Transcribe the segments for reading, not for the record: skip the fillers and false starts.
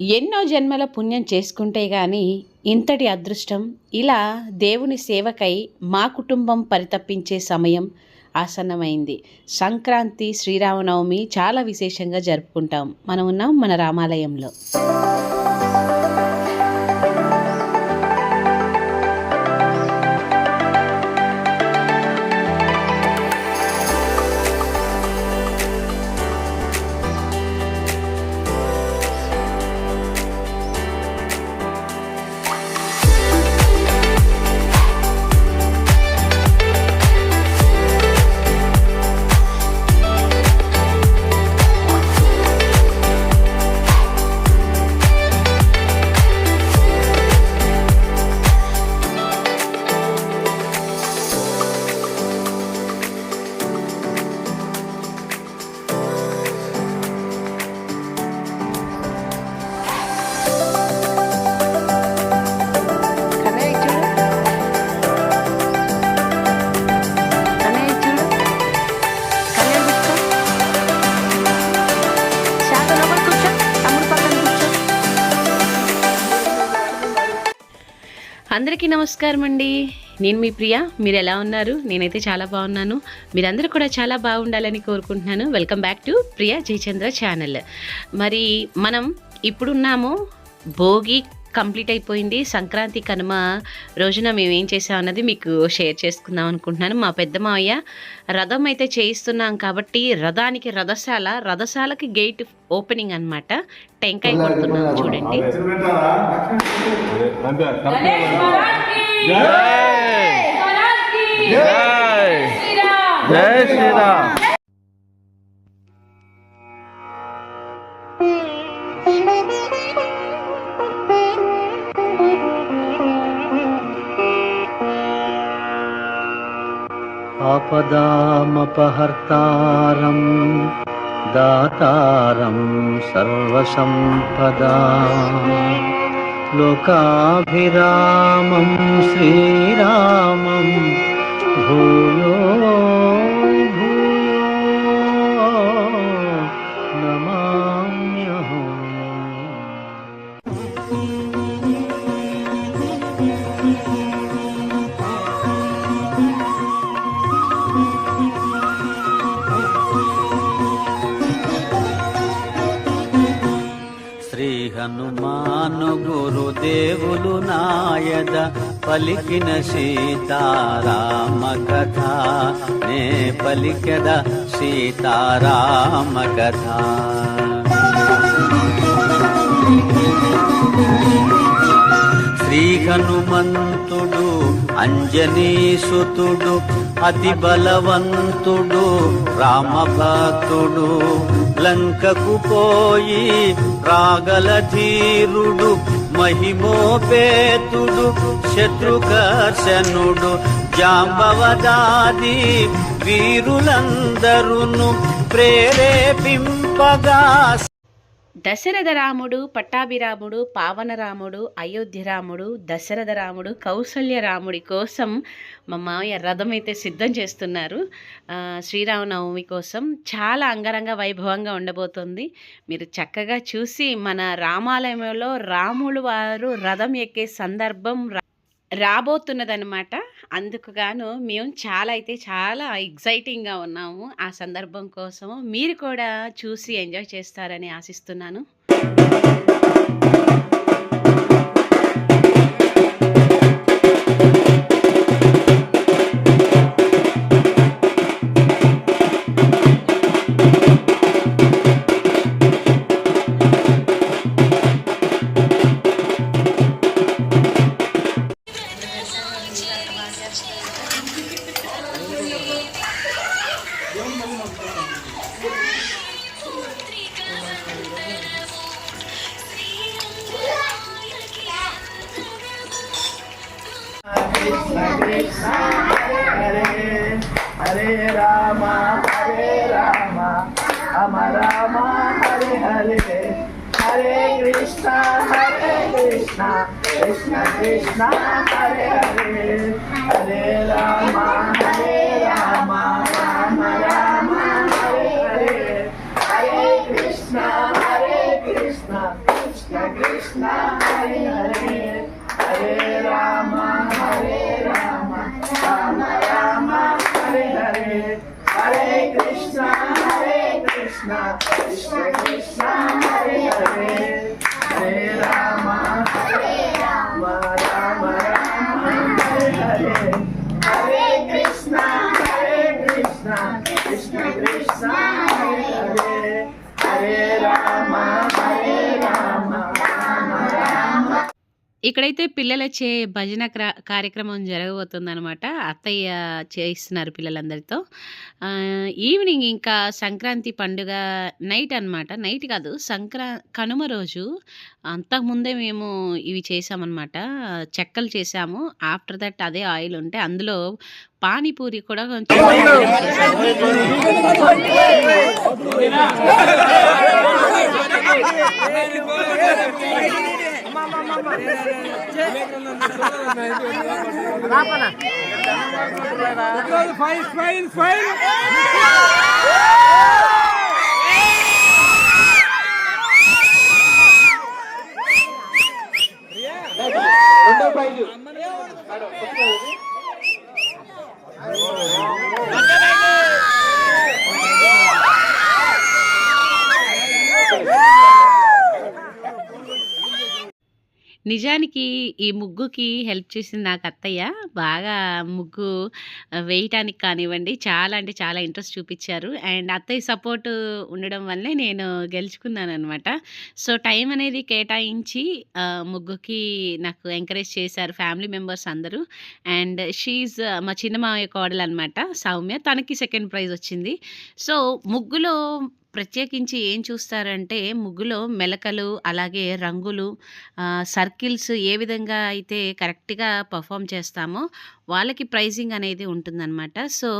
ఎన్నో జన్మల పుణ్యం చేసుకుంటే గాని ఇంతటి అదృష్టం ఇలా దేవుని సేవకై మా కుటుంబం పరితపించే సమయం ఆసన్నమైంది. సంక్రాంతి, శ్రీరామనవమి చాలా విశేషంగా జరుపుకుంటాం. మనం ఉన్నాం మన రామాలయంలో. అందరికీ నమస్కారం అండి. నేను మీ ప్రియ. మీరు ఎలా ఉన్నారు? నేనైతే చాలా బాగున్నాను. మీరందరూ కూడా చాలా బాగుండాలని కోరుకుంటున్నాను. Welcome back to Priya Jayachandra channel. మరి మనం ఇప్పుడున్నాము, భోగి కంప్లీట్ అయిపోయింది. సంక్రాంతి కనుమ రోజున మేము ఏం చేసాం అన్నది మీకు షేర్ చేసుకుందాం అనుకుంటున్నాను. మా పెద్ద మావయ్య రథం అయితే చేయిస్తున్నాం కాబట్టి రథానికి రథశాలకి గేట్ ఓపెనింగ్ అనమాట. టెంకాయ కొడుతున్నాం చూడండి. జై శ్రీరామ్. ఆపదామపహర్తారం దాతారం సర్వసంపదా లోకాభిరామం శ్రీరామం భూయో భూయో నమామ్యహం. శ్రీ హనుమాను గురుదేవులు నాయద పలికిన సీతారామ కథ నే పలికెద సీతారామ కథ. శ్రీ హనుమంతుడు అంజనీసుతుడు అతి బలవంతుడు రామభక్తుడు లంకకు పోయి రాగల ధీరుడు మహిమోపేతుడు శత్రుకర్షణుడు జాంబవదాది వీరులందరును ప్రేరేపింపగా దశరథ రాముడు, పట్టాభిరాముడు, పావనరాముడు, అయోధ్యరాముడు, దశరథ రాముడు, కౌసల్య రాముడి కోసం మా మామయ్య రథం అయితే సిద్ధం చేస్తున్నారు. శ్రీరామనవమి కోసం చాలా అంగరంగ వైభవంగా ఉండబోతుంది. మీరు చక్కగా చూసి మన రామాలయంలో రాములు వారు రథం ఎక్కే సందర్భం రాబోతున్నదనమాట. అందుకు గాను మేము చాలా ఎగ్జైటింగ్గా ఉన్నాము. ఆ సందర్భం కోసము మీరు కూడా చూసి ఎంజాయ్ చేస్తారని ఆశిస్తున్నాను. Hare Rama, Rama Rama, Hare Hare, Hare Krishna, Krishna Krishna, Hare Hare, Hare Rama, Rama Rama, Hare Hare, Hare Krishna, Krishna Krishna, Krishna Krishna, Hare Hare, Hare Rama, Rama Rama, Hare Hare, Hare Krishna, Krishna Krishna, Hare Hare, Hare Rama, Rama Rama. ఇక్కడైతే పిల్లలచే భజన కార్యక్రమం జరగబోతుందనమాట. అత్తయ్య చేయిస్తున్నారు పిల్లలందరితో. Evening ఇంకా సంక్రాంతి పండుగ night అనమాట. Night కాదు, కనుమ రోజు. అంతకుముందే మేము ఇవి చేసామన్నమాట. చెక్కలు చేసాము. ఆఫ్టర్ దట్ అదే ఆయిల్ ఉంటే అందులో పానీపూరి కూడా కొంచెం రెండో ప్రైజ్ నిజానికి ఈ ముగ్గుకి హెల్ప్ చేసింది నాకు అత్తయ్య. బాగా ముగ్గు వేయటానికి కానివ్వండి చాలా అంటే చాలా ఇంట్రెస్ట్ చూపించారు. అండ్ అత్తయ్య సపోర్ట్ ఉండడం వల్లే నేను గెలుచుకున్నాను అనమాట. సో టైం అనేది కేటాయించి ముగ్గుకి నాకు ఎంకరేజ్ చేశారు ఫ్యామిలీ మెంబర్స్ అందరూ. అండ్ షీఈ్ మా చిన్న మావయ్య కోడలు అనమాట సౌమ్య. తనకి సెకండ్ ప్రైజ్ వచ్చింది. సో ముగ్గులో ప్రత్యేకించి ఏం చూస్తారంటే ముగ్గులో మెలకలు, అలాగే రంగులు, సర్కిల్స్ ఏ విధంగా అయితే కరెక్ట్గా పర్ఫామ్ చేస్తామో వాళ్ళకి ప్రైజింగ్ అనేది ఉంటుందన్నమాట. సో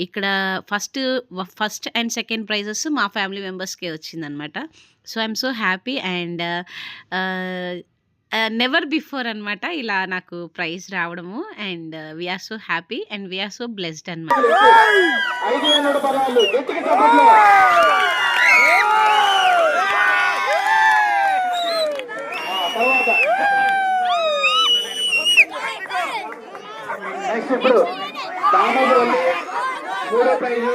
ఇక్కడ ఫస్ట్ అండ్ సెకండ్ ప్రైజెస్ మా ఫ్యామిలీ మెంబర్స్కే వచ్చిందనమాట. So I'm so happy and never before అనమాట ఇలా నాకు ప్రైజ్ రావడము. And we're so happy and we're so blessed అనమాట. నెక్స్ట్ ఇప్పుడు దామోదరం మూడో ప్రైజు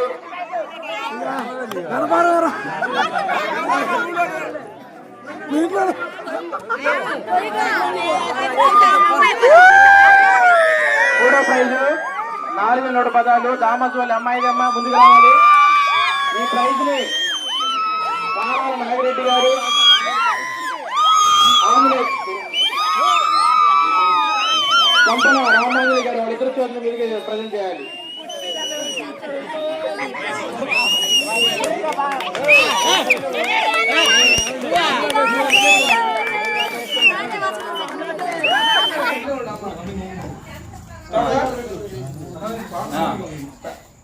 మూడో ప్రైజు 4,100 పదాలు. దామోదరం అమ్మాయిదమ్మ ముందుకు రావాలి. ఈ ప్రైజ్ ని కావాల నాగిరెడ్డి గారు, కంపన రామాంజలి గారు వాళ్ళిద్దరు చోట్ల మీదుగా ప్రజెంట్ చేయాలి.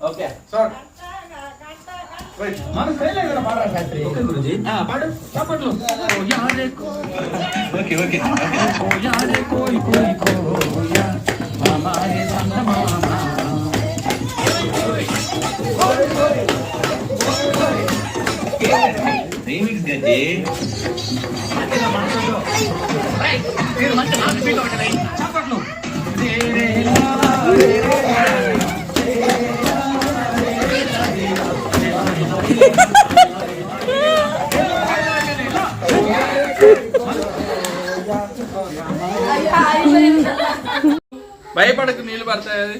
ఓకే సార్ మన స్టైల్ ఏదైనా పాడాలి శాస్త్రి. ఓకే గురుజీ పాడు చప్పట్లు. ఓకే ఓకే యారే కోయి కోయి కోయా హమారే చందమామా రీమిక్స్ గజ్జి అదేనా మాట్లాడు రైట్ మీరు మంచి మాట ఫీల్ అవుతాయి. చప్పట్లు. భయపడకు, నీళ్ళు పడతాయి.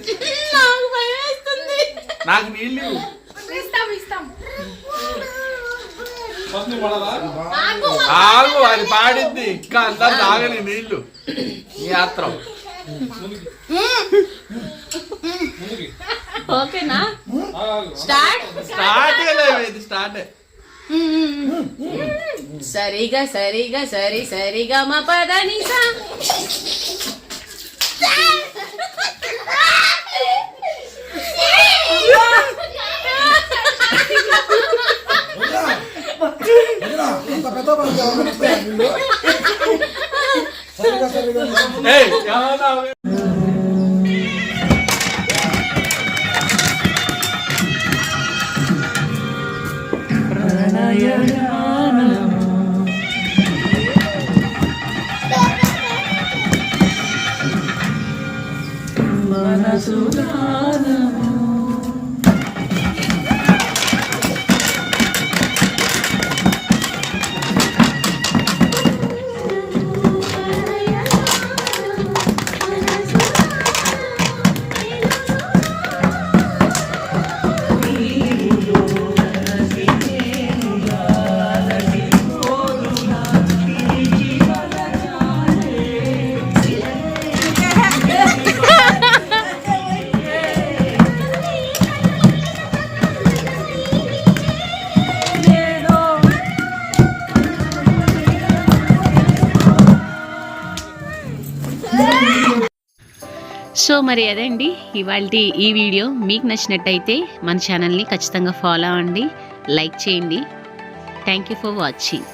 నాకు నీళ్ళు ఆగు, అది పాడింది ఇంకా అందరు తాగని నీళ్ళు. నీ ఆత్రం ఓకేనా? స్టార్ట్ ఇది స్టార్ట్. సరిగా సరిగా సరి సరిగా మా పదని సో మరి అదండి ఇవాళ ఈ వీడియో. మీకు నచ్చినట్టయితే మన ఛానల్ని ఖచ్చితంగా ఫాలో అవ్వండి, లైక్ చేయండి. Thank you for watching.